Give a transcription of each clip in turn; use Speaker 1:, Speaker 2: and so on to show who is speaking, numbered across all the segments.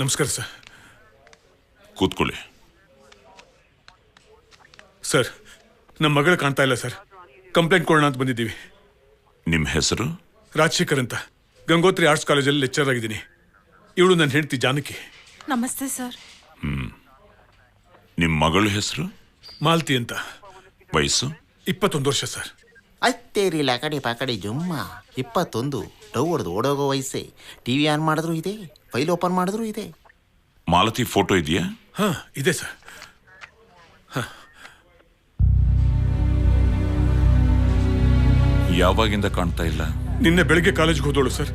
Speaker 1: ನಮಸ್ಕಾರ ಸರ್.
Speaker 2: ಕೂತ್ಕೊಳ್ಳಿ.
Speaker 1: ಸರ್, ನಮ್ಮ ಮಗಳು ಕಾಣ್ತಾ ಇಲ್ಲ ಸರ್. ಕಂಪ್ಲೇಂಟ್ ಕೊಡೋಣ ಅಂತ ಬಂದಿದ್ದೀವಿ.
Speaker 2: ನಿಮ್ಮ ಹೆಸರು?
Speaker 1: ರಾಜಶೇಖರ್ ಅಂತ, ಗಂಗೋತ್ರಿ ಆರ್ಟ್ಸ್ ಕಾಲೇಜಲ್ಲಿ ಲೆಕ್ಚರ್ ಆಗಿದ್ದೀನಿ. ಇವಳು ನನ್ನ ಹೆಂಡತಿ ಜಾನಕಿ.
Speaker 3: ನಮಸ್ತೆ ಸರ್.
Speaker 2: ನಿಮ್ಮ ಮಗಳ ಹೆಸರು?
Speaker 1: ಮಾಲ್ತಿ ಅಂತ.
Speaker 2: ವಯಸ್ಸು?
Speaker 1: 21 ವರ್ಷ ಸರ್.
Speaker 4: ಅತ್ತೇರಿಲ್ಲ ಕಡೆ ಪಾಕಡೆ ಜುಮ್ಮ 21. ಡವ್ ಹೊಡೆದು ಓಡೋಗೋ ವಯಸ್ಸೆ. ಟಿವಿ ಆನ್ ಮಾಡಿದ್ರು ಇದೆ, ಫೈಲ್ ಓಪನ್ ಮಾಡಿದ್ರು ಇದೆ.
Speaker 2: ಮಾಲತಿ ಫೋಟೋ ಇದೆಯಾ?
Speaker 1: ಹಾ, ಇದೆ ಸರ್.
Speaker 2: ಯಾವಾಗಿಂದ ಕಾಣ್ತಾ ಇಲ್ಲ?
Speaker 1: ನಿನ್ನೆ ಬೆಳಗ್ಗೆ ಕಾಲೇಜ್ಗೆ ಹೋದೋಳು ಸರ್,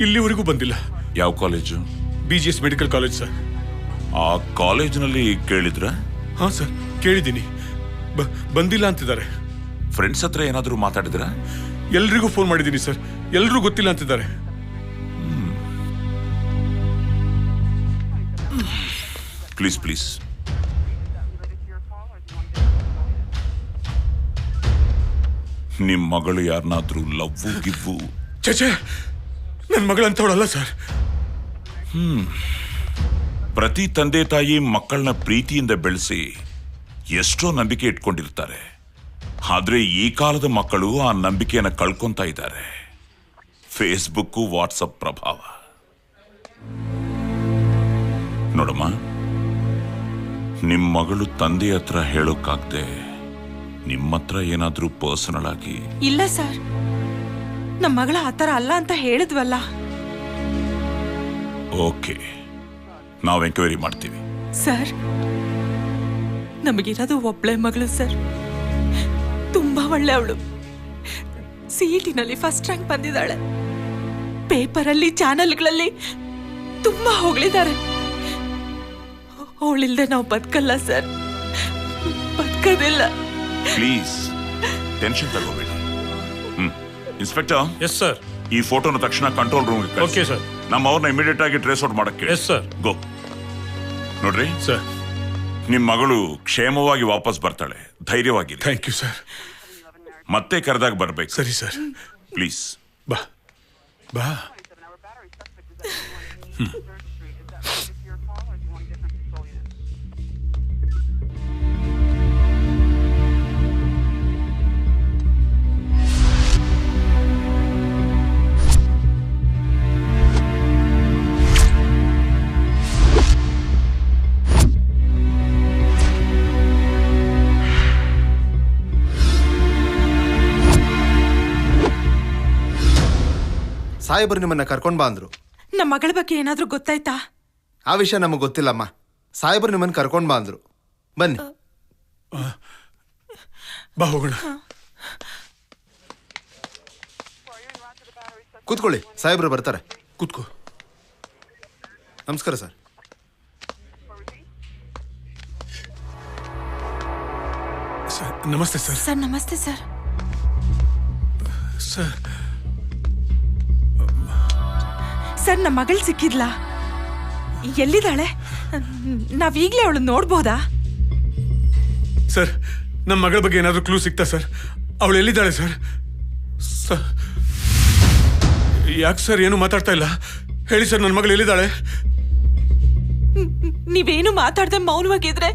Speaker 1: ಇಲ್ಲಿವರೆಗೂ ಬಂದಿಲ್ಲ.
Speaker 2: ಯಾವ college?
Speaker 1: BGS medical college sir.
Speaker 2: ಆ ಕಾಲೇಜಿನಲ್ಲಿ ಕೇಳಿದ್ರ?
Speaker 1: ಹಾ ಸರ್, ಕೇಳಿದ್ದೀನಿ. ಬಂದಿಲ್ಲ ಅಂತಿದ್ದಾರೆ.
Speaker 2: ಫ್ರೆಂಡ್ಸ್ ಹತ್ರ ಏನಾದರೂ ಮಾತಾಡಿದ್ರ?
Speaker 1: ಎಲ್ರಿಗೂ ಫೋನ್ ಮಾಡಿದ್ದೀನಿ ಸರ್, ಎಲ್ರೂ ಗೊತ್ತಿಲ್ಲ ಅಂತಿದ್ದಾರೆ.
Speaker 2: Please please. ನಿಮ್ಮ ಮಗಳು ಯಾರನ್ನಾದ್ರೂ ಲವ್ವು ಗಿವ್ವು?
Speaker 1: ಚಚೆ, ನನ್ನ ಮಗಳಂತವಳಲ್ಲ ಸರ್.
Speaker 2: ಪ್ರತಿ ತಂದೆ ತಾಯಿ ಮಕ್ಕಳನ್ನ ಪ್ರೀತಿಯಿಂದ ಬೆಳೆಸಿ ಎಷ್ಟೋ ನಂಬಿಕೆ ಇಟ್ಕೊಂಡಿರ್ತಾರೆ. ಆದ್ರೆ ಈ ಕಾಲದ ಮಕ್ಕಳು ಆ ನಂಬಿಕೆಯನ್ನು ಕಳ್ಕೊಂತಾ ಇದ್ದಾರೆ. ಫೇಸ್ಬುಕ್, ವಾಟ್ಸಪ್ ಪ್ರಭಾವ. ನೋಡಮ್ಮ, ನಿಮ್ಮ ಮಗಳು ತಂದೆ ಹತ್ರ ಹೇಳೋಕ್ಕಾಗ್ದೆ ನಿಮ್ಮ ಹತ್ರ ಏನಾದ್ರೂ ಪರ್ಸನಲ್ ಆಗಿ?
Speaker 3: ಇಲ್ಲ ಸರ್, ನಮ್ಮ ಮಗಳ ಆತರ ಅಲ್ಲ ಅಂತ ಹೇಳಿದ್ವಲ್ಲ.
Speaker 2: ಓಕೆ, ನಾವು ಎಂಕ್ವೈರಿ ಮಾಡ್ತೀವಿ.
Speaker 3: ಸರ್, ನಮಗಿರೋದು ಒಬ್ಳೆ ಮಗಳು ಸರ್. ತುಂಬಾ ಒಳ್ಳೆ ಅವಳು. CETನಲ್ಲಿ ಫಸ್ಟ್ ರ್ಯಾಂಕ್ ಬಂದಿದ್ದಾಳೆ. ಪೇಪರಲ್ಲಿ, ಚಾನೆಲ್ಗಳಲ್ಲಿ ತುಂಬಾ ಹೊಗಳಿದ್ದಾರೆ. ಅವಳಿಲ್ದೆ ನಾವು ಬದುಕಲ್ಲ ಸರ್, ಬದುಕೋದಿಲ್ಲ.
Speaker 2: ಪ್ಲೀಸ್ ಟೆನ್ಷನ್ ತಗೋಬೇಡಿ. ಇನ್ಸ್ಪೆಕ್ಟರ್.
Speaker 1: Yes sir.
Speaker 2: ಈ ಫೋಟೋನ ತಕ್ಷಣ ಕಂಟ್ರೋಲ್ ರೂಮ್.
Speaker 1: Okay sir.
Speaker 2: ನಮ್ಮ ಅವ್ರನ್ನ ಇಮಿಡಿಯೇಟ್ ಆಗಿ ಟ್ರೇಸ್ ಔಟ್ ಮಾಡಕ್ಕೆ.
Speaker 1: Yes sir.
Speaker 2: ಗೋ. ನೋಡ್ರಿ
Speaker 1: ಸರ್,
Speaker 2: ನಿಮ್ಮ ಮಗಳು ಕ್ಷೇಮವಾಗಿ ವಾಪಸ್ ಬರ್ತಾಳೆ, ಧೈರ್ಯವಾಗಿ.
Speaker 1: Thank you sir.
Speaker 2: ಮತ್ತೆ ಕರೆದಾಗ ಬರ್ಬೇಕು.
Speaker 1: ಸರಿ ಸರ್.
Speaker 2: ಪ್ಲೀಸ್
Speaker 1: ಬಾ ಬಾ.
Speaker 5: ಸಾಹೇಬರು ನಿಮ್ಮನ್ನ ಕರ್ಕೊಂಡ್ ಬಾ ಅಂದ್ರು.
Speaker 3: ನಮ್ಮ ಮಗಳ ಬಗ್ಗೆ ಏನಾದ್ರೂ ಗೊತ್ತಾಯ್ತಾ?
Speaker 5: ಆ ವಿಷಯ ನಮಗೆ ಗೊತ್ತಿಲ್ಲಮ್ಮ. ಸಾಹೇಬರು ನಿಮ್ಮನ್ನ ಕರ್ಕೊಂಡ್ ಬಾ ಅಂದ್ರು. ಬನ್ನಿ,
Speaker 1: ಬಾ ಹೋಗೋಣ.
Speaker 5: ಕೂತ್ಕೊಳ್ಳಿ, ಸಾಹೇಬರು ಬರ್ತಾರೆ.
Speaker 1: ಕೂತ್ಕೋ.
Speaker 5: ನಮಸ್ಕಾರ ಸರ್.
Speaker 1: ನಮಸ್ತೆ ಸರ್.
Speaker 3: ಸರ್ ನಮಸ್ತೆ ಸರ್.
Speaker 1: ಸರ್,
Speaker 3: ಸರ್, ನಮ್ಮ ಮಗಳು ಸಿಕ್ಕಿದ್ಲಾ? ಎಲ್ಲಿದ್ದಾಳೆ? ನಾವೀಗ್ಲೇ ಅವಳು ನೋಡ್ಬೋದಾ?
Speaker 1: ಸರ್, ನಮ್ಮ ಮಗಳ ಬಗ್ಗೆ ಏನಾದರೂ ಕ್ಲೂ ಸಿಗ್ತಾ ಸರ್? ಅವಳು ಎಲ್ಲಿದ್ದಾಳೆ ಸರ್? ಯಾಕೆ ಸರ್ ಏನು ಮಾತಾಡ್ತಾ ಇಲ್ಲ? ಹೇಳಿ ಸರ್, ನನ್ನ ಮಗಳು ಎಲ್ಲಿದ್ದಾಳೆ?
Speaker 3: ನೀವೇನು ಮಾತಾಡ್ದೆ ಮೌನವಾಗಿದ್ರೆ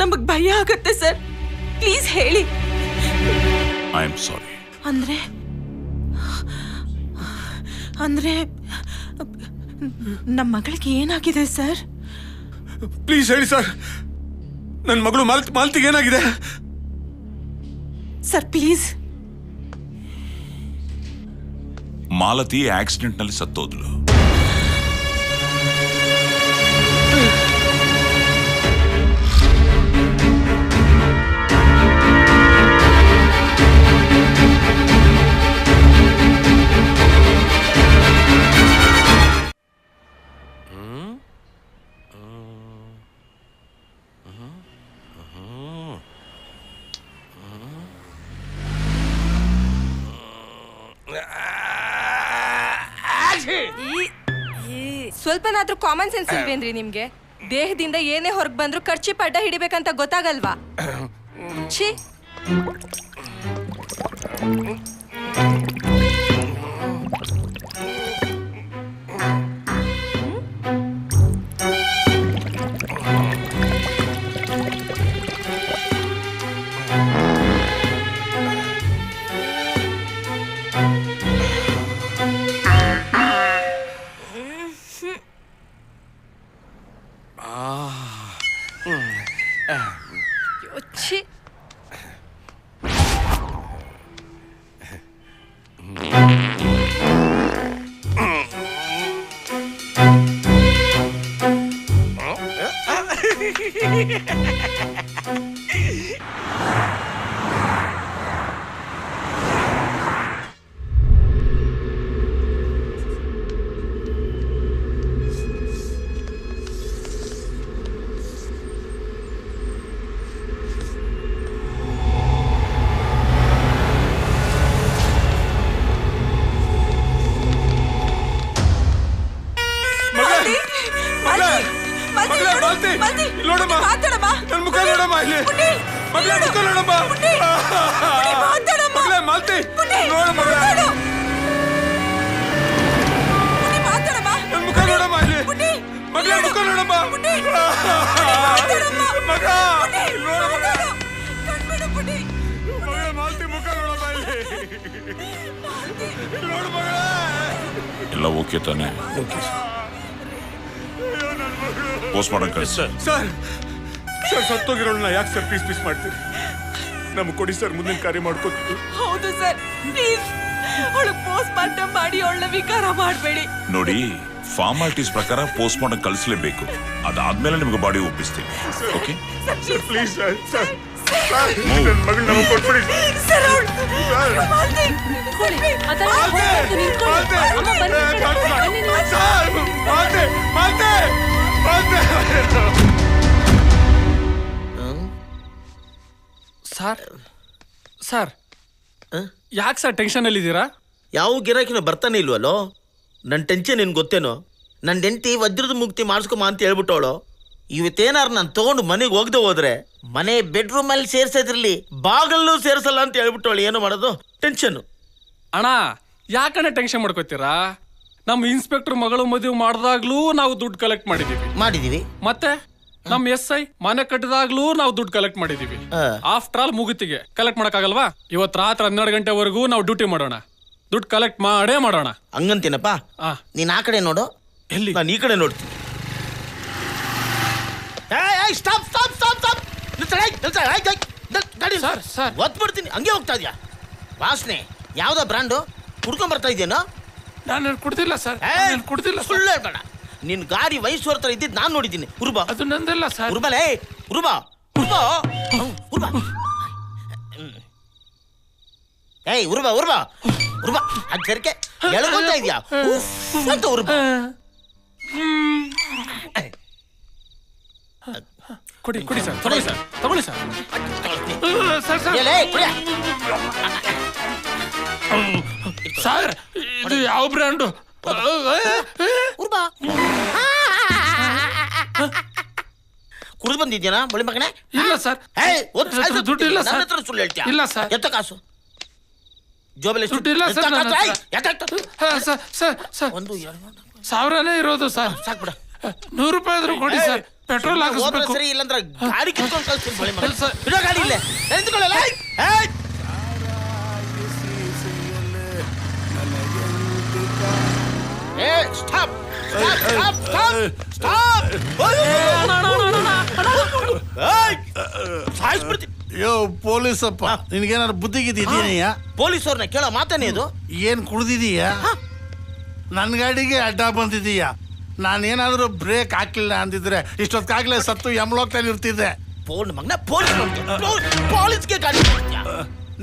Speaker 3: ನಮಗ್ ಭಯ ಆಗತ್ತೆ ಸರ್. ಪ್ಲೀಸ್ ಹೇಳಿ.
Speaker 2: ಐ ಆಮ್ ಸಾರಿ.
Speaker 3: ಅಂದ್ರೆ ನಮ್ಮ ಮಗಳಿಗೆ ಏನಾಗಿದೆ ಸರ್?
Speaker 1: ಪ್ಲೀಸ್ ಹೇಳಿ ಸರ್, ನನ್ನ ಮಗಳು ಮಾಲ್ತಿಗೆ ಏನಾಗಿದೆ
Speaker 3: ಸರ್? ಪ್ಲೀಸ್.
Speaker 2: ಮಾಲತಿ ಆಕ್ಸಿಡೆಂಟ್ ನಲ್ಲಿ ಸತ್ತೋದ್ಲು.
Speaker 6: ಸ್ವಲ್ಪನಾದ್ರೂ ಕಾಮನ್ ಸೆನ್ಸ್ ಇಲ್ವೇನ್ರಿ ನಿಮ್ಗೆ? ದೇಹದಿಂದ ಏನೇ ಹೊರಗೆ ಬಂದ್ರು ಖರ್ಚಿ ಪಡ್ಡ ಹಿಡಿಬೇಕಂತ ಗೊತ್ತಾಗಲ್ವಾ? ಛೀ.
Speaker 1: ಮಾಲ್ತಿ
Speaker 3: ಮಾಲ್ತಿ,
Speaker 1: ನೋಡಮ್ಮ
Speaker 3: ಮಾತಾಡಮ್ಮ.
Speaker 1: ನನ್ ಮುಖ ನೋಡಮ್ಮ ಇಲ್ಲಿ
Speaker 3: ಪುಟ್ಟಿ,
Speaker 1: ಮಗಳೇ ಮುಖ ನೋಡಮ್ಮ
Speaker 3: ಪುಟ್ಟಿ, ಮಾತಾಡಮ್ಮ.
Speaker 1: ಮಗಳೇ ಮಾಲ್ತಿ
Speaker 3: ಪುಟ್ಟಿ,
Speaker 1: ನೋಡ ಮಗಳೇ
Speaker 3: ಮಾತಾಡು. ಪುಟ್ಟಿ, ಮಾತಾಡಮ್ಮ.
Speaker 1: ನನ್ ಮುಖ ನೋಡಮ್ಮ ಇಲ್ಲಿ
Speaker 3: ಪುಟ್ಟಿ,
Speaker 1: ಮಗಳೇ ಮುಖ ನೋಡಮ್ಮ
Speaker 3: ಪುಟ್ಟಿ, ಮಾತಾಡಮ್ಮ.
Speaker 1: ಮಗ
Speaker 3: ಪುಟ್ಟಿ,
Speaker 1: ನೋಡ ಮಗ
Speaker 3: ಮಾತಾಡು. ಕಣ್ಬಿಡು ಪುಟ್ಟಿ.
Speaker 1: ಮಗಳೇ ಮಾಲ್ತಿ ಮುಖ ನೋಡಮ್ಮ ಇಲ್ಲಿ ನೋಡು ಮಗಳೇ
Speaker 2: ಎಲ್ಲ ಓಕೆ ತಾನೆ? ಪೋಸ್ಟ್ ಮಾಡಕ್ ಕಳಿಸಿ.
Speaker 1: ಸರ್ ಸರ್ ಸತ್ತೋಗಿರೋಳನ್ನ ಯಾಕೆ ಸರ್ ಪೀಸ್ ಪೀಸ್ ಮಾಡ್ತೀರಿ ನಮ್ಗೆ ಕೊಡಿ ಸರ್ ಮುಂದಿನ ಕಾರ್ಯ ಮಾಡ್ಕೋತೀವಿ
Speaker 3: ಹೌದು ಸರ್, ಪ್ಲೀಸ್ ಅವಳಿಗೆ ಪೋಸ್ಟ್ ಮಾರ್ಟಮ್ ಮಾಡಿ ಅವಳನ್ನ ವಿಕಾರ ಮಾಡಬೇಡಿ.
Speaker 2: ನೋಡಿ, ಫಾರ್ಮಾಲಿಟೀಸ್ ಪ್ರಕಾರ ಪೋಸ್ಟ್ ಮಾಡಕ್ ಕಳಿಸ್ಲೇಬೇಕು. ಅದಾದ್ಮೇಲೆ ನಿಮ್ಗೆ ಬಾಡಿ ಒಪ್ಪಿಸ್ತೀವಿ. Okay?
Speaker 1: Sir please sir sir sir ನನ್ನ ಮಗಳು ನಮಗೆ ಕೊಟ್ಬಿಡಿ
Speaker 3: ಸರ್ ಅವಳು
Speaker 1: ಸರ್
Speaker 3: ಮಾಲ್ತಿ, ಕೊಡಿ. ಅದೆಲ್ಲ ಹೋಗ್ಬೇಕು, ನಿಂತ್ಕೊಳ್ಳಿ. ಅಮ್ಮ ಬನ್ನಿ, ಬನ್ನಿ ನೀವು.
Speaker 1: ಸರ್ ಮಾತೆ ಮಾತೆ ಮಾತೆ
Speaker 7: ಸರ್ ಸರ್ ಯಾಕೆ ಸರ್ ಟೆನ್ಷನ್ ಇದ್ದೀರಾ?
Speaker 8: ಯಾವ ಗಿರಾಕಿನ ಬರ್ತಾನೆ ಇಲ್ವಲ್ಲೋ? ನನ್ನ ಟೆನ್ಷನ್ ನಿನ್ ಗೊತ್ತೇನೋ? ನನ್ನ ಹೆಂಡತಿ ವಜ್ರದ ಮುಕ್ತಿ ಮಾಡಿಸ್ಕೊಮ ಅಂತ ಹೇಳ್ಬಿಟ್ಟವಳು. ಇವತ್ತೇನಾರು ನಾನು ತಗೊಂಡು ಮನೆಗೆ ಹೋಗದೆ ಹೋದ್ರೆ ಮನೆ ಬೆಡ್ರೂಮ್ ಅಲ್ಲಿ ಸೇರ್ಸೋದ್ರಲ್ಲಿ ಬಾಗಲ್ಲೂ ಸೇರ್ಸಲ್ಲ ಅಂತ ಹೇಳ್ಬಿಟ್ಟವಳು. ಏನು ಮಾಡೋದು? ಟೆನ್ಷನ್.
Speaker 7: ಅಣ್ಣ ಯಾಕಣ್ಣ ಟೆನ್ಷನ್ ಮಾಡ್ಕೋತೀರಾ? ನಮ್ಮ ಇನ್ಸ್ಪೆಕ್ಟರ್ ಮಗಳು ಮದುವೆ ಮಾಡಿದಾಗ್ಲೂ ನಾವು ದುಡ್ಡು ಕಲೆಕ್ಟ್
Speaker 8: ಮಾಡಿದೀವಿ.
Speaker 7: ಮತ್ತೆ ನಮ್ಮ SI ಮನೆ ಕಟ್ಟಿದಾಗ್ಲೂ ನಾವು ದುಡ್ಡು ಕಲೆಕ್ಟ್ ಮಾಡಿದೀವಿ. ಆಫ್ಟರ್ ಆಲ್ ಮುಗಿತಿಗೆ ಕಲೆಕ್ಟ್ ಮಾಡಕ್ಕಾಗಲ್ವಾ? ಇವತ್ತು ರಾತ್ರಿ 12 ಗಂಟೆವರೆಗೂ ನಾವು ಡ್ಯೂಟಿ ಮಾಡೋಣ. ದುಡ್ಡು ಕಲೆಕ್ಟ್ ಮಾಡೇ ಮಾಡೋಣ.
Speaker 8: ಹಂಗಂತೀನಪ್ಪ. ನೀನ್ ಆ ಕಡೆ ನೋಡು,
Speaker 7: ಎಲ್ಲಿ?
Speaker 8: ನಾನು ಈ ಕಡೆ ನೋಡ್ತೀನಿ. ಒತ್ಬಿಡ್ತೀನಿ. ಹಂಗೆ ಹೋಗ್ತಾ ಇದ್ಯಾ? ವಾಸನೆ ಯಾವ್ದೋ ಬ್ರಾಂಡು ಕುಡ್ಕೊಂಡ್ ಬರ್ತಾ ಇದೆಯೇನೋ?
Speaker 7: ನಾನು ಕುಡ್ದಿಲ್ಲ ಸರ್, ಕುಡ್ದಿಲ್ಲ.
Speaker 8: ಸುಳ್ಳು ಹೇಳ್ಬೇಡ. ನಿನ್ ಗಾಡಿ ವಯಸ್ಸು ಹೊರತರ ಇದ್ದಿದ್ದು ನಾನು ನೋಡಿದ್ದೀನಿ. ಉರ್ಬಾ,
Speaker 7: ಅದು ನಂದಲ್ಲ ಸರ್.
Speaker 8: ಉರ್ಬಲೇ, ಉರ್ಬಾ ಉರ್ಬಾ ಉರ್ಬಾ. ಏಯ್ ಉರ್ಬಾ ಉರ್ಬಾ ಉರ್ಬಾ. ಅದ್ ಜರ್ಕೆ ಎಳಗೋತಾ ಇದ್ಯಾ ಅಂತ ಉರ್ಬಾ.
Speaker 7: ಕೊಡಿ ಕೊಡಿ ಸರ್, ತಗೊಳ್ಳಿ ಸರ್, ತಗೊಳ್ಳಿ ಸರ್. ಸರ್ ಸರ್
Speaker 8: ಎಲೇ, ಕುಡಿಯ.
Speaker 7: ಸರ್ ಇದು ಯಾವ ಬ್ರ್ಯಾಂಡು?
Speaker 8: ಉರ್ಬಾ. ಕುಡಿದು ಬಂದಿದ್ಯಾನ ಬಳಿ ಮಗನೇ?
Speaker 7: ಇಲ್ಲ ಸರ್, ದುಡ್ಡು ಇಲ್ಲ
Speaker 8: ನನ್ನ
Speaker 7: ಸರ್.
Speaker 8: ಹತ್ರ ಸುಳ್ಳು ಹೇಳ್ತೀಯ?
Speaker 7: ಇಲ್ಲ ಸರ್.
Speaker 8: ಎತ್ತ ಕಾಸು ಜೋಬಲ್ಲಿ
Speaker 7: ದುಡ್ಡು ಇಲ್ಲ ಸರ್. ಸರ್
Speaker 8: ಒಂದು
Speaker 7: 1000ನೇ ಇರೋದು ಸರ್.
Speaker 8: ಸಾಕ್ಬಿಡ.
Speaker 7: 100 ರೂಪಾಯಿ ಆದ್ರೂ ಕೊಡಿ ಸರ್, ಪೆಟ್ರೋಲ್
Speaker 8: ಹೋದ್ರೆ
Speaker 7: ಹಾಕಿಸ್ಬೇಕು.
Speaker 8: ಸರಿ, ಇಲ್ಲಂದ್ರೆ ಗಾಡಿ ಕಿತ್ಕೊಂಡು ಕಳ್ಸ್ತೀನಿ ಬಳಿ ಮಗ.
Speaker 7: ಸರ್.
Speaker 8: ಬಿಡೋ ಗಾಡಿ ಇಲ್ಲೇ ನಿಂತ್ಕೊಳ್ಳಲ್ಲ. Stop stop stop stop. ಸಾಯಿಸ್ಬಿಡ್ತೀನಿ.
Speaker 9: ಯೋ ಪೊಲೀಸಪ್ಪ, ನಿನ್ಗೇನಾದ್ರು ಬುದ್ಧಿಗಿದ್ದೀಯ?
Speaker 8: ಪೊಲೀಸವ್ರನ್ನ ಕೇಳೋ ಮಾತಾನೆ ಇದು?
Speaker 9: ಏನ್ ಕುಡ್ದಿದೀಯ? ನನ್ನ ಗಾಡಿಗೆ ಅಡ್ಡ ಬಂದಿದೀಯ. ನಾನೇನಾದ್ರೂ ಬ್ರೇಕ್ ಹಾಕಿಲ್ಲ ಅಂದಿದ್ರೆ ಇಷ್ಟೊತ್ತಾಗ್ಲೇ ಸತ್ತು ಯಮಲೋಕದಲ್ಲಿ ಇರ್ತಿದ್ದೆ.
Speaker 8: ಫೋನ್ ಮಗನ ಪೊಲೀಸ್ಗೆ ಗಾಡಿ.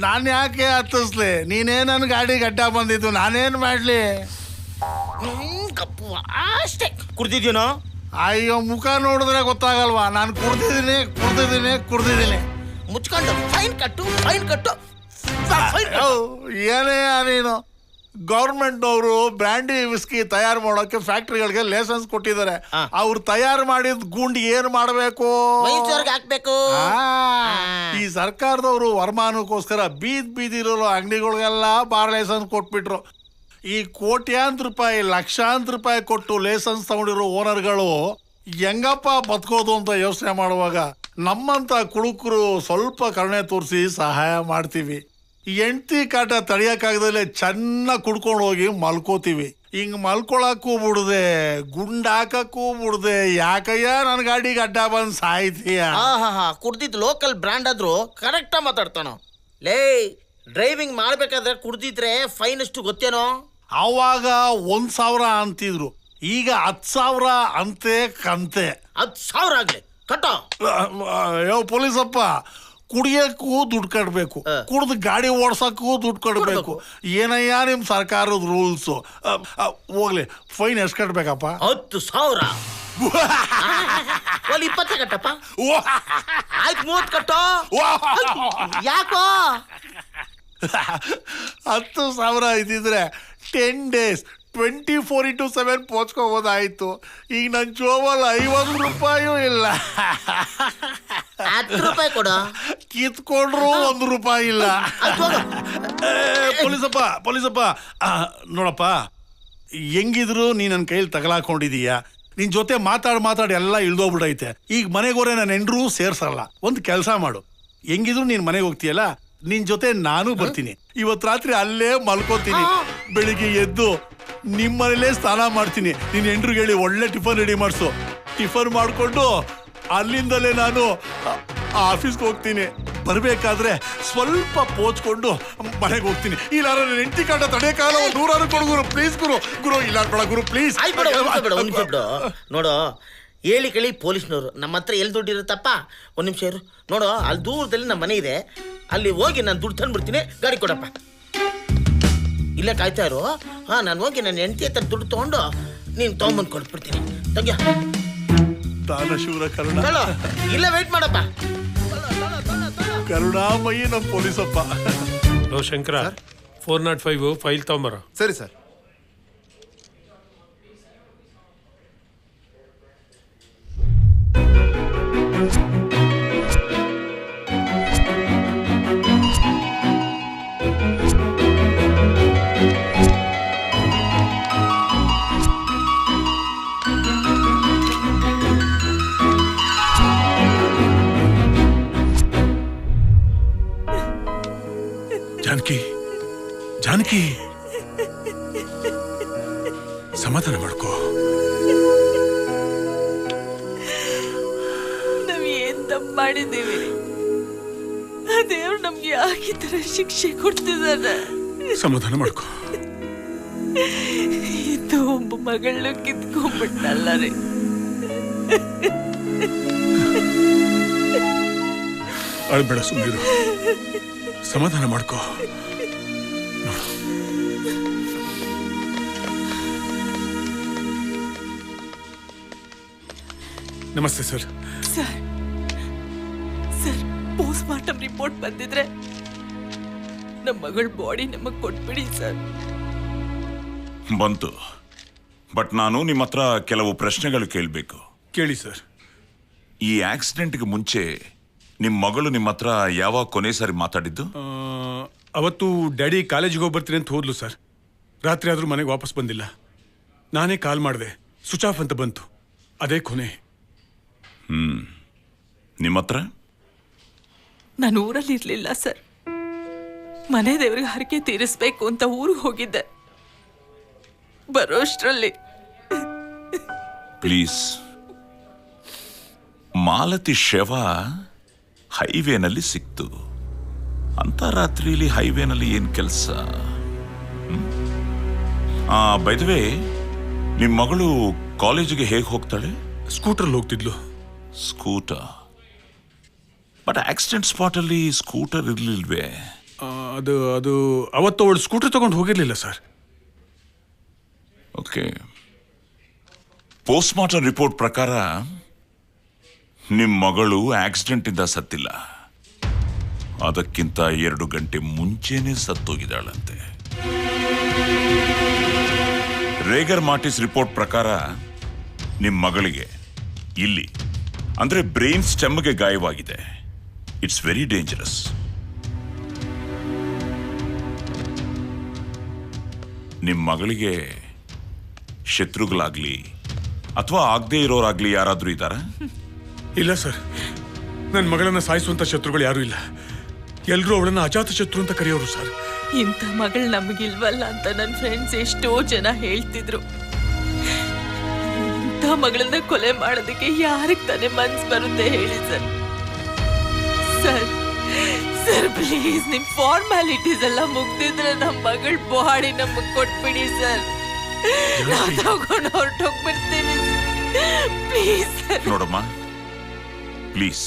Speaker 9: ನಾನು ಯಾಕೆ ಹತ್ತಿಸ್ಲಿ? ನೀನೇ ನನ್ನ ಗಾಡಿಗೆ ಅಡ್ಡ ಬಂದಿದ್ದು, ನಾನೇನ್ ಮಾಡ್ಲಿ?
Speaker 8: ಕಪ್ಪು ಅಷ್ಟೇ. ಕುಡ್ದಿದ್ಯೇನೋ?
Speaker 9: ಅಯ್ಯೋ, ಮುಖ ನೋಡಿದ್ರೆ ಗೊತ್ತಾಗಲ್ವಾ? ನಾನು ಕುಡ್ದಿದ್ದೀನಿ ಕುಡ್ದಿದ್ದೀನಿ ಕುಡ್ದಿದ್ದೀನಿ.
Speaker 8: ಮುಚ್ಕೊಂಡು ಫೈನ್ ಕಟ್ಟು ಫೈನ್ ಕಟ್ಟು.
Speaker 9: ಏನೇ ನೀನು? ಗೌರ್ಮೆಂಟ್ ಅವರು ಬ್ರ್ಯಾಂಡಿ ವಿಸ್ಕಿ ತಯಾರು ಮಾಡೋಕೆ ಫ್ಯಾಕ್ಟ್ರಿಗಳಿಗೆ ಲೈಸೆನ್ಸ್ ಕೊಟ್ಟಿದ್ದಾರೆ. ಅವ್ರು ತಯಾರು ಮಾಡಿದ ಗುಂಡಿ ಏನ್ ಮಾಡಬೇಕು?
Speaker 8: ಹಾಕ್ಬೇಕು.
Speaker 9: ಈ ಸರ್ಕಾರದವರು ವರಮಾನಕ್ಕೋಸ್ಕರ ಬೀದಿರೋ ಅಂಗಡಿಗಳಿಗೆಲ್ಲ ಬಾರ್ ಲೈಸೆನ್ಸ್ ಕೊಟ್ಬಿಟ್ರು. ಈ ಕೋಟ್ಯಾಂತರ ರೂಪಾಯಿ ಲಕ್ಷಾಂತರ ರೂಪಾಯಿ ಕೊಟ್ಟು ಲೈಸೆನ್ಸ್ ತಗೊಂಡಿರೋ ಓನರ್ಗಳು ಹೆಂಗಪ್ಪ ಬದುಕೋದು ಅಂತ ಯೋಚನೆ ಮಾಡುವಾಗ ನಮ್ಮಂತ ಕುಡುಕರು ಸ್ವಲ್ಪ ಕರುಣೆ ತೋರಿಸಿ ಸಹಾಯ ಮಾಡ್ತೀವಿ. ಹೆಂಡತಿ ಕಾಟ ತಡಿಯಕ್ಕಾಗದಲ್ಲೇ ಚೆನ್ನಾಗಿ ಕುಡ್ಕೊಂಡು ಹೋಗಿ ಮಲ್ಕೋತೀವಿ. ಹಿಂಗ್ ಮಲ್ಕೊಳಕ್ಕೂ ಬಿಡದೆ ಗುಂಡಾಕಕ್ಕೂ ಬಿಡದೆ ಯಾಕಯ್ಯ ನನ್ನ ಗಾಡಿಗೆ ಅಡ್ಡ ಬಂದ್ ಸಾಯ್ತೀಯ?
Speaker 8: ಕುಡ್ದಿದ್ ಲೋಕಲ್ ಬ್ರ್ಯಾಂಡ್ ಆದ್ರೂ ಕರೆಕ್ಟ್ ಮಾತಾಡ್ತಾನೋ. ಲೇ, ಡ್ರೈವಿಂಗ್ ಮಾಡ್ಬೇಕಾದ್ರೆ ಕುಡ್ದಿದ್ರೆ ಫೈನ್ ಎಷ್ಟು ಗೊತ್ತೇನೋ?
Speaker 9: ಅವಾಗ 1,000 ಅಂತಿದ್ರು, ಈಗ 10,000 ಅಂತೆ ಕಂತೆ.
Speaker 8: 10,000 ಆಗ್ಲಿ ಕಟ್ಟೋ.
Speaker 9: ಯಾವ ಪೊಲೀಸಪ್ಪ, ಕುಡಿಯಕ್ಕೂ ದುಡ್ಡು ಕಟ್ಬೇಕು, ಕುಡ್ದು ಗಾಡಿ ಓಡ್ಸಕ್ಕೂ ದುಡ್ಡು ಕಟ್ಬೇಕು. ಏನಯ್ಯ ನಿಮ್ ಸರ್ಕಾರದ ರೂಲ್ಸ್? ಹೋಗ್ಲಿ, ಫೈನ್ ಎಷ್ಟು ಕಟ್ಬೇಕಪ್ಪ?
Speaker 8: 10,000. 20 ಕಟ್ಟಪ್ಪ. ಆಯ್ತು 30 ಕಟ್ಟೋ. ಯಾಕೋ?
Speaker 9: 10,000 ಇದ್ದಿದ್ರೆ 10 days 24x7 ಪೋಚ್ಕೋಬೋದಾಯ್ತು. ಈಗ ನನ್ನ ಜೋಬಲ್ಲಿ 50 ರೂಪಾಯೂ ಇಲ್ಲ.
Speaker 8: 10 ರೂಪಾಯಿ ಕೊಡು.
Speaker 9: ಕಿತ್ಕೊಂಡ್ರು 1 ರೂಪಾಯಿ ಇಲ್ಲ. ಪೊಲೀಸಪ್ಪ ನೋಡಪ್ಪ, ಹೆಂಗಿದ್ರು ನೀ ನನ್ನ ಕೈಯಲ್ಲಿ ತಗಲಾಕೊಂಡಿದೀಯ. ನಿನ್ ಜೊತೆ ಮಾತಾಡಿ ಎಲ್ಲ ಇಳ್ದೋಗ್ಬಿಟ್ಟೈತೆ. ಈಗ ಮನೆಗೋರೆ ನನ್ನ ಹೆಂಡ್ರೂ ಸೇರ್ಸಲ್ಲ. ಒಂದು ಕೆಲಸ ಮಾಡು, ಹೆಂಗಿದ್ರು ನೀನ್ ಮನೆಗೆ ಹೋಗ್ತೀಯಲ್ಲ, ನಿನ್ ಜೊತೆ ನಾನು ಬರ್ತೀನಿ. ಇವತ್ತು ರಾತ್ರಿ ಅಲ್ಲೇ ಮಲ್ಕೋತೀನಿ. ಬೆಳಿಗ್ಗೆ ಎದ್ದು ನಿಮ್ಮನೇಲೇ ಸ್ನಾನ ಮಾಡ್ತೀನಿ. ನಿನ್ ಹೆಂಡ್ರಿಗೆ ಹೇಳಿ ಒಳ್ಳೆ ಟಿಫನ್ ರೆಡಿ ಮಾಡಿಸು. ಟಿಫನ್ ಮಾಡಿಕೊಂಡು ಅಲ್ಲಿಂದಲೇ ನಾನು ಆಫೀಸ್ಗೆ ಹೋಗ್ತೀನಿ. ಬರ್ಬೇಕಾದ್ರೆ ಸ್ವಲ್ಪ ಪೋಚ್ಕೊಂಡು ಮನೆಗೆ ಹೋಗ್ತೀನಿ. ಇಲ್ಲ ನನ್ನ ಹೆಂಡತಿ ಕಾಟ ತಡೆಯಕ್ಕಾಗಲ್ಲ. 100 ಕೊಡು ಗುರು, ಪ್ಲೀಸ್ ಗುರು ಇಲ್ಲ ಬೇಡ ಗುರು, ಪ್ಲೀಸ್.
Speaker 8: ನೋಡು, ಹೇಳಿ ಕೇಳಿ ಪೊಲೀಸ್ನವರು ನಮ್ಮ ಹತ್ರ ಎಲ್ಲಿ ದುಡ್ಡು ಇರುತ್ತಪ್ಪ. 1 ನಿಮಿಷ ಇರು. ನೋಡು, ಅಲ್ಲಿ ದೂರದಲ್ಲಿ ನಮ್ಮ ಮನೆ ಇದೆ, ಅಲ್ಲಿ ಹೋಗಿ ನಾನು ದುಡ್ಡು ತಂದ್ಬಿಡ್ತೀನಿ. ಗಾಡಿ ಕೊಡಪ್ಪ. ಇಲ್ಲೇ ಕಾಯ್ತಾ ಇರು. ನಾನು ಹೋಗಿ ನನ್ನ ಹೆಂಡತಿ ಹತ್ರ ದುಡ್ಡು ತೊಗೊಂಡು ನೀನು ತೊಗೊಂಬಂದು ಕೊಟ್ಬಿಡ್ತೀನಿ. ತಂಗ್ಯ
Speaker 9: ದಾನಶೂರ ಕರುಣ,
Speaker 8: ಇಲ್ಲ ವೆಯ್ಟ್ ಮಾಡಪ್ಪ.
Speaker 9: ಕರುಣಾಮಯಿ ನಮ್ಮ ಪೊಲೀಸಪ್ಪ.
Speaker 10: ಲೋ ಶಂಕರ, 405 ಫೈಲ್ ತಗೊಂಬರ.
Speaker 5: ಸರಿ ಸರ್.
Speaker 1: ಜಾನಕಿ, ಸಮಾಧಾನ ಮಾಡ್ಕೋ.
Speaker 3: ನಾವ್ ಏನ್ ತಪ್ಪು ಮಾಡಿದ್ದೀವಿ? ಆ ದೇವ್ರು ನಮ್ಗೆ ಯಾಕೆ ಈ ತರ ಶಿಕ್ಷೆ ಕೊಡ್ತಿದಾನೆ?
Speaker 1: ಸಮಾಧಾನ ಮಾಡ್ಕೋ.
Speaker 3: ಇದು ಒಬ್ಬ ಮಗಳನ್ನ ಕಿತ್ಕೊಂಡ್ಬಿಟ್ಟಲ್ಲ ರೀ.
Speaker 1: ಅಳ್ಬೇಡ, ಸುಮ್ಮನಿರು, ಸಮಾಧಾನ ಮಾಡ್ಕೋ. ನಮಸ್ತೆ sir.
Speaker 3: Sir, post mortem report ಬಂದಿದ್ರೆ ನಮ್ಮ ಮಗಳ ಬಾಡಿ ನಮಗ್ ಕೊಟ್ಬಿಡಿ ಸರ್.
Speaker 2: ಬಂತು, ಬಟ್ ನಾನು ನಿಮ್ಮ ಹತ್ರ ಕೆಲವು ಪ್ರಶ್ನೆಗಳು ಕೇಳಬೇಕು.
Speaker 1: ಕೇಳಿ ಸರ್.
Speaker 2: ಈ ಆಕ್ಸಿಡೆಂಟ್ಗೆ ಮುಂಚೆ ನಿಮ್ಮ ಮಗಳು ನಿಮ್ಮ ಹತ್ರ ಯಾವಾಗ ಕೊನೆ ಸಾರಿ ಮಾತಾಡಿದ್ದು?
Speaker 1: ಅವತ್ತು ಡ್ಯಾಡಿ ಕಾಲೇಜಿಗೆ ಹೋಗಿ ಬರ್ತೀನಿ ಅಂತ ಹೋದ್ಲು ಸರ್. ರಾತ್ರಿ ಆದರೂ ಮನೆಗೆ ವಾಪಸ್ ಬಂದಿಲ್ಲ. ನಾನೇ ಕಾಲ್ ಮಾಡಿದೆ, ಸ್ವಿಚ್ ಆಫ್ ಅಂತ ಬಂತು. ಅದೇ ಕೊನೆ.
Speaker 2: ನಿಮ್ಮ ಹತ್ರ?
Speaker 3: ನಾನು ಊರಲ್ಲಿ ಇರ್ಲಿಲ್ಲ ಸರ್. ಮನೆ ದೇವ್ರಿಗೆ ಹರಕೆ ತೀರಿಸ್ಬೇಕು ಅಂತ ಊರಿಗೆ ಹೋಗಿದ್ದೆ. ಬರೋಷ್ಟ್ರಲ್ಲಿ
Speaker 2: ಪ್ಲೀಸ್, ಮಾಲತಿ ಶವ ಹೈವೇನಲ್ಲಿ ಸಿಕ್ತು. ಅಂತ ರಾತ್ರಿಲಿ ಹೈವೇನಲ್ಲಿ ಏನ್ ಕೆಲಸ? ಬೈ ದ ವೇ, ನಿಮ್ಮ ಮಗಳು ಕಾಲೇಜಿಗೆ ಹೇಗೆ ಹೋಗ್ತಾಳೆ?
Speaker 1: ಸ್ಕೂಟರ್ಲ್ಲಿ ಹೋಗ್ತಿದ್ಲು.
Speaker 2: ಸ್ಕೂಟರ್? ಬಟ್ ಆಕ್ಸಿಡೆಂಟ್ ಸ್ಪಾಟ್ ಅಲ್ಲಿ ಸ್ಕೂಟರ್ ಇರ್ಲಿಲ್ವೇ?
Speaker 1: ಅದು ಅವತ್ತು ಅವಳು ಸ್ಕೂಟರ್ ತಗೊಂಡು ಹೋಗಿರ್ಲಿಲ್ಲ sir.
Speaker 2: Okay. Post mortem report ಪ್ರಕಾರ ನಿಮ್ಮ ಮಗಳು ಆಕ್ಸಿಡೆಂಟ್ ಇಂದ ಸತ್ತಿಲ್ಲ, ಅದಕ್ಕಿಂತ 2 ಗಂಟೆ ಮುಂಚೆನೆ ಸತ್ತೋಗಿದ್ದಾಳಂತೆ. ರೇಗರ್ ಮಾರ್ಟಿಸ್ ರಿಪೋರ್ಟ್ ಪ್ರಕಾರ ನಿಮ್ಮ ಮಗಳಿಗೆ ಇಲ್ಲಿ ಅಂದ್ರೆ ಬ್ರೈನ್ ಸ್ಟೆಮ್ಗೆ ಗಾಯವಾಗಿದೆ. It's very dangerous. ನಿಮ್ಮ ಮಗಳಿಗೆ ಶತ್ರುಗಳಾಗ್ಲಿ ಅಥವಾ ಆಗದೆ ಇರೋರಾಗ್ಲಿ ಯಾರಾದ್ರೂ ಇದ್ದಾರಾ?
Speaker 1: ಇಲ್ಲ ಸರ್, ನನ್ನ ಮಗಳನ್ನ ಸಾಯಿಸುವಂತ ಶತ್ರುಗಳು ಯಾರು ಇಲ್ಲ. ಎಲ್ರೂ ಅವಳನ್ನ ಅಜಾತ ಶತ್ರು ಅಂತ ಕರೆಯೋರು ಸರ್.
Speaker 3: ಇಂಥ ಮಗಳು ನಮಗಿಲ್ವಲ್ಲ ಅಂತ ನನ್ನ ಫ್ರೆಂಡ್ಸ್ ಎಷ್ಟೋ ಜನ ಹೇಳ್ತಿದ್ರು. ಇಂಥ ಮಗಳನ್ನ ಕೊಲೆ ಮಾಡೋದಕ್ಕೆ ಯಾರಿಗೆ ತಾನೇ ಮನ್ಸು ಬರುತ್ತೆ ಹೇಳಿ ಸರ್? ಸರ್ ಪ್ಲೀಸ್, ನಿಮ್ ಫಾರ್ಮಾಲಿಟೀಸ್ ಎಲ್ಲ ಮುಗ್ದಿದ್ರೆ ನಮ್ಮ ಮಗಳ ಬಾಡಿ ನಮಗ್ ಕೊಟ್ಬಿಡಿ ಸರ್. ನಾವು ತಗೊಂಡು ಹೊರಟೋಗ್ಬಿಡ್ತೀವಿ ಪ್ಲೀಸ್.
Speaker 2: ನೋಡಮ್ಮ, please,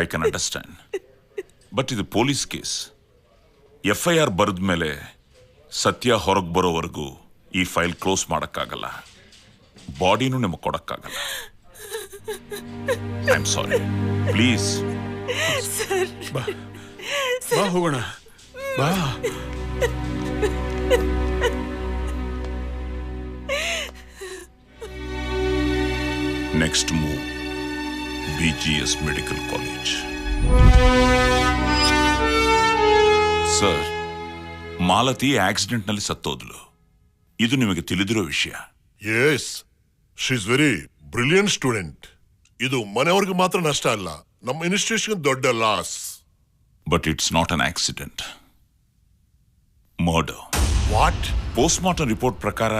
Speaker 2: I can understand. But ಇದು ಪೊಲೀಸ್ ಕೇಸ್. FIR ಬರೆದ ಮೇಲೆ ಸತ್ಯ ಹೊರಗೆ ಬರೋವರೆಗೂ ಈ ಫೈಲ್ ಕ್ಲೋಸ್ ಮಾಡೋಕ್ಕಾಗಲ್ಲ, ಬಾಡಿನೂ ನಿಮಗೆ ಕೊಡೋಕ್ಕಾಗಲ್ಲ. I am sorry, please.
Speaker 1: ಬಾ ಹೋಗೋಣ, ಬಾ.
Speaker 2: Next move BGS medical college. Sir, Malathi ಆಕ್ಸಿಡೆಂಟ್ನಲ್ಲಿ ಸತ್ತೋದ್ಲು. ಇದು ನಿಮಗೆ ತಿಳಿದಿರೋ ವಿಷಯ.
Speaker 11: Yes, she is very brilliant student. ಇದು ಮನೆಯವ್ರಿಗೆ ಮಾತ್ರ ನಷ್ಟ ಅಲ್ಲ, ನಮ್ಮ ಇನ್ಸ್ಟಿಟ್ಯೂಷನ್ ದೊಡ್ಡ loss.
Speaker 2: But it's not an accident, murder.
Speaker 11: What?
Speaker 2: Post mortem report ಪ್ರಕಾರ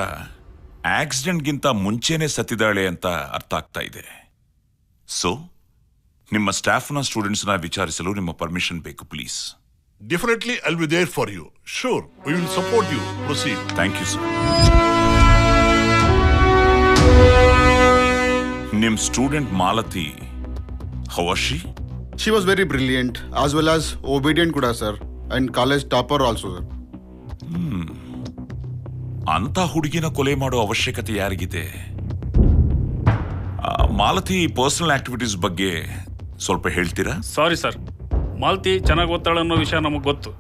Speaker 2: ಆಕ್ಸಿಡೆಂಟ್ಗಿಂತ ಮುಂಚೆನೆ ಸತ್ತಿದ್ದಾಳೆ ಅಂತ ಅರ್ಥ ಆಗ್ತಾ ಇದೆ. ಸೊ ನಿಮ್ಮ ಸ್ಟಾಫ್ನ ಸ್ಟೂಡೆಂಟ್ಸ್ನ ವಿಚಾರಿಸಲು ನಿಮ್ಮ ಪರ್ಮಿಷನ್ ಬೇಕು, please.
Speaker 11: Definitely I'll be there for you. Sure, we will support you. Proceed.
Speaker 2: Thank you sir. ನಿಮ್ student Malathi, how was she?
Speaker 12: She was very brilliant as well as obedient kuda sir, and college topper also sir.
Speaker 2: ಅಂತ ಹುಡುಗಿನ ಕೊಲೆ ಮಾಡೋ ಅವಶ್ಯಕತೆ ಯಾರಿಗಿದೆ? Malathi personal activities ಬಗ್ಗೆ ಸ್ವಲ್ಪ ಹೇಳ್ತೀರಾ?
Speaker 13: Sorry sir, Malathi ಚೆನ್ನಾಗಿ ಓದ್ತಾಳೆ ಅನ್ನೋ ವಿಷಯ ನಮಗೆ ಗೊತ್ತು.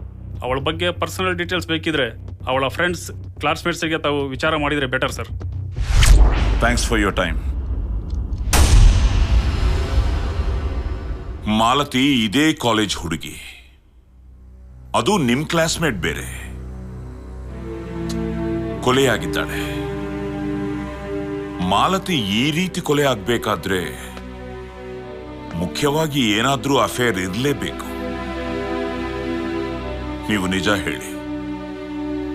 Speaker 13: ಅವಳ ಬಗ್ಗೆ ಪರ್ಸನಲ್ ಡೀಟೇಲ್ಸ್ ಬೇಕಿದ್ರೆ ಅವಳ ಫ್ರೆಂಡ್ಸ್, ಕ್ಲಾಸ್ಮೇಟ್ಸ್ಗೆ ತಾವು ವಿಚಾರ ಮಾಡಿದರೆ better sir.
Speaker 2: Thanks for your time. Malathi ಇದೇ ಕಾಲೇಜ್ ಹುಡುಗಿ, ಅದು ನಿಮ್ ಕ್ಲಾಸ್ಮೇಟ್ ಬೇರೆ. ಕೊಲೆಯಾಗಿದ್ದಾಳೆ. ಮಾಲತಿ ಈ ರೀತಿ ಕೊಲೆ ಆಗ್ಬೇಕಾದ್ರೆ ಮುಖ್ಯವಾಗಿ ಏನಾದ್ರೂ ಅಫೇರ್ ಇರಲೇಬೇಕು. ನೀವು ನಿಜ ಹೇಳಿ,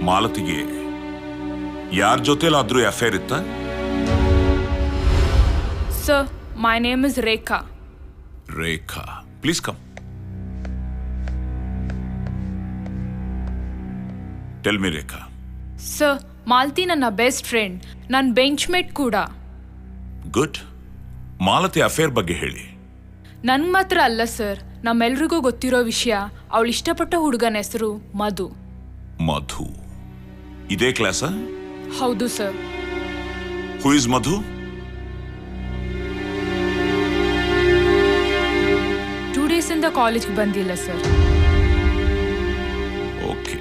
Speaker 2: ಮಾಲತಿಗೆ ಯಾರ ಜೊತೆಲಾದ್ರೂ ಅಫೇರ್ ಇತ್ತ?
Speaker 14: Sir, my name is Rekha.
Speaker 2: Rekha, please come. Tell me Rekha.
Speaker 14: Sir, Malathi ನನ್ನ ಬೆಸ್ಟ್ ಫ್ರೆಂಡ್, ನನ್ನ ಬೆಂಚ್ಮೇಟ್ ಕೂಡ.
Speaker 2: ಗುಡ್. ಮಾಲತಿ ಅಫೇರ್ ಬಗ್ಗೆ ಹೇಳಿ.
Speaker 14: ನನ್ಗೆ ಮಾತ್ರ ಅಲ್ಲ ಸರ್, ನಮ್ಮೆಲ್ರಿಗೂ ಗೊತ್ತಿರೋ ವಿಷಯ. ಅವಳು ಇಷ್ಟಪಟ್ಟ ಹುಡುಗನ ಹೆಸರು ಮಧು.
Speaker 2: ಮಧು ಇದೇ ಕ್ಲಾಸ?
Speaker 14: ಹೌದು sir.
Speaker 2: Who is Madhu?
Speaker 14: 2 days ಇಂದ ಕಾಲೇಜ್ಗೆ ಬಂದಿಲ್ಲ ಸರ್.
Speaker 2: Okay,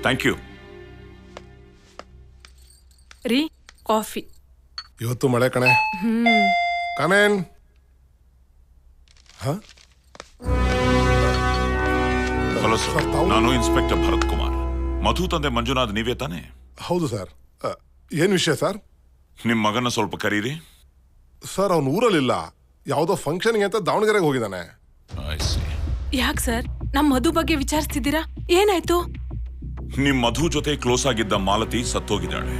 Speaker 2: thank you.
Speaker 3: ರೀ, ಕಾಫಿ.
Speaker 11: ಇವತ್ತು ಮಳೆ ಕಣೆ. ಕಮೇನ್.
Speaker 2: ಹಲೋ ಸರ್, ನಾನು ಇನ್ಸ್ಪೆಕ್ಟರ್ ಭರತ್ ಕುಮಾರ್. ಮಧು ತಂದೆ ಮಂಜುನಾಥ್ ನೀವೇ ತಾನೆ?
Speaker 11: ಹೌದು ಸರ್. ಏನ್ ವಿಷಯ ಸರ್?
Speaker 2: ನಿಮ್ ಮಗನ ಸ್ವಲ್ಪ ಕರೀರಿ.
Speaker 11: ಸರ್, ಅವನು ಊರಲ್ಲಿಲ್ಲ, ಯಾವುದೋ ಫಂಕ್ಷನ್ಗೆ ಅಂತ ದಾವಣಗೆರೆಗೆ ಹೋಗಿದ್ದಾನೆ.
Speaker 3: ಯಾಕೆ ಸರ್ ನಮ್ಮ ಮಧು ಬಗ್ಗೆ ವಿಚಾರಿಸ್ತಿದ್ದೀರಾ? ಏನಾಯ್ತು?
Speaker 2: ನಿಮ್ ಮಧು ಜೊತೆ ಕ್ಲೋಸ್ ಆಗಿದ್ದ ಮಾಲತಿ ಸತ್ತೋಗಿದ್ದಾಳೆ.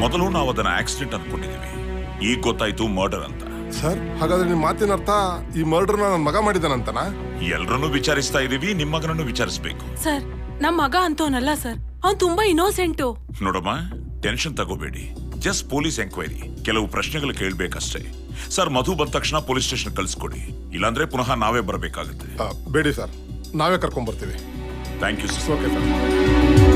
Speaker 2: ಮೊದಲು ನಾವು ಅದನ್ನ ಆಕ್ಸಿಡೆಂಟ್ ಅನ್ಕೊಂಡಿದೀವಿ, ಈಗ ಗೊತ್ತಾಯ್ತು ಮರ್ಡರ್ ಅಂತ.
Speaker 11: ಸರ್, ಹಾಗಾದ್ರೆ ನಿಮ್ ಮಾತಿನ ಅರ್ಥ ಈ ಮರ್ಡರ್ನ ನನ್ನ ಮಗ ಮಾಡಿದಾನಂತನಾ?
Speaker 2: ಎಲ್ರನ್ನೂ ವಿಚಾರಿಸ್ತಾ ಇದೀವಿ, ನಿಮ್ ಮಗನನ್ನು ವಿಚಾರಿಸ್ಬೇಕು.
Speaker 3: ಸರ್, ನಮ್ಮ ಮಗ ಅಂತವನಲ್ಲ ಸರ್, ಅವ್ನು ತುಂಬಾ ಇನ್ನೋಸೆಂಟು.
Speaker 2: ನೋಡಮ್ಮ, ಟೆನ್ಷನ್ ತಗೋಬೇಡಿ, ಜಸ್ಟ್ ಪೊಲೀಸ್ ಎಂಕ್ವೈರಿ, ಕೆಲವು ಪ್ರಶ್ನೆಗಳು ಕೇಳ್ಬೇಕಷ್ಟೇ. ಸರ್, ಮಧು ಬಂದ ತಕ್ಷಣ ಪೊಲೀಸ್ ಸ್ಟೇಷನ್ ಕಳಿಸ್ಕೊಡಿ, ಇಲ್ಲಾಂದ್ರೆ ಪುನಃ ನಾವೇ ಬರಬೇಕಾಗುತ್ತೆ.
Speaker 11: ಬೇಡಿ ಸರ್, ನಾವೇ ಕರ್ಕೊಂಡ್ ಬರ್ತೀವಿ.
Speaker 2: Thank you sir.
Speaker 11: Okay sir.